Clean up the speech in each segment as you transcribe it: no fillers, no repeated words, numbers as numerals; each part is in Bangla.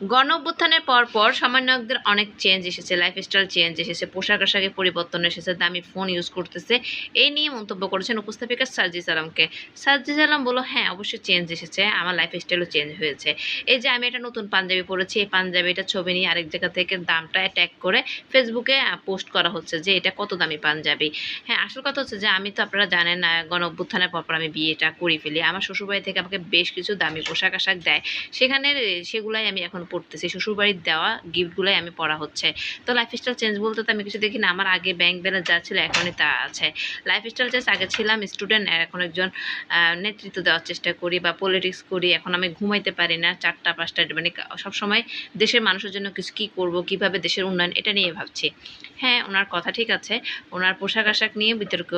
গণ-অভ্যুত্থানের পর সমন্বয়কদের অনেক চেঞ্জ এসেছে, লাইফস্টাইল চেঞ্জ এসেছে, পোশাক-আশাকে পরিবর্তন এসেছে, দামি ফোন ইউজ করতেছে। এই নিয়ে মন্তব্য করেছেন উপস্থাপিকা সার্জিস আলমকে। সার্জিস আলম বলল, "হ্যাঁ, অবশ্যই চেঞ্জ এসেছে। আমার লাইফস্টাইলও চেঞ্জ হয়েছে। এই যে আমি একটা নতুন পাঞ্জাবি পরেছি, এই পাঞ্জাবিটার ছবি নিয়ে আরেক জায়গা থেকে দামটা ট্যাগ করে ফেসবুকে পোস্ট করা হচ্ছে যে এটা কত দামি পাঞ্জাবি।" হ্যাঁ, আসল কথা হচ্ছে যে আমি তো আপনারা জানেন গণ-অভ্যুত্থানের পর আমি বিয়েটা করে ফেলি। আমার শ্বশুরবাড়ি থেকে আমাকে বেশ কিছু দামি পোশাক-আশাক দেয়। সেগুলাই আমি এখন পড়তেছি। শ্বশুরবাড়ির দেওয়া গিফটগুলাই আমি পড়া হচ্ছে। তো লাইফস্টাইল চেঞ্জ বলতে তো আমি কিছু দেখি না। আমার আগে ব্যাংক ব্যালেন্স যা ছিল এখনই তা আছে। লাইফস্টাইল চেঞ্জ আগে ছিলাম স্টুডেন্ট, এখন একজন নেতৃত্ব দেওয়ার চেষ্টা করি বা পলিটিক্স করি। এখন আমি ঘুমাইতে পারি না ৪টা-৫টা মানে সবসময় দেশের মানুষের জন্য কি করব, কিভাবে দেশের উন্নয়ন এটা নিয়ে ভাবছি। হ্যাঁ, উনার কথা ঠিক আছে। উনার পোশাক-আশাক নিয়ে বিতর্ক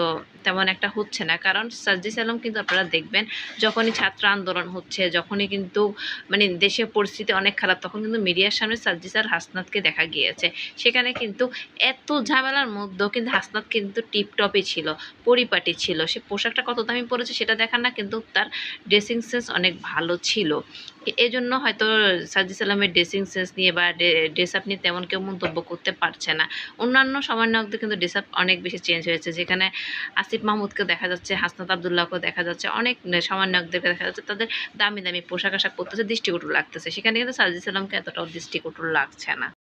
তেমন একটা হচ্ছে না। কারণ সার্জিস আলম কিন্তু আপনারা দেখবেন যখনই ছাত্র আন্দোলন হচ্ছে, যখনই কিন্তু মানে দেশের পরিস্থিতি অনেক খারাপ, তখন কিন্তু মিডিয়ার সামনে সার্জিস আর হাসনাতকে দেখা গিয়েছে। সেখানে কিন্তু এত ঝামেলার মধ্যেও কিন্তু হাসনাত কিন্তু টিপটপই ছিল, পরিপাটি ছিল। সে পোশাকটা কত দামি পরেছে সেটা দেখার না, কিন্তু তার ড্রেসিং সেন্স অনেক ভালো ছিল। এজন্য হয়তো সার্জিস আলমের ড্রেসিং সেন্স নিয়ে বা ড্রেস আপ নিয়ে তেমন কেউ মন্তব্য করতে পারছে না। অন্যান্য সমন্বয়কদের কিন্তু ড্রেস আপ অনেক বেশি চেঞ্জ হয়েছে, যেখানে আসিফ মাহমুদকে দেখা যাচ্ছে, হাসনাত আব্দুল্লাহকেও দেখা যাচ্ছে, অনেক সমন্বয়কদেরকে দেখা যাচ্ছে তাদের দামি দামি পোশাক আশাক পরতেছে, দৃষ্টিকটু লাগতেছে। সেখানে কিন্তু সার্জিস আলমকে এতটাও দৃষ্টিকটু লাগছে না।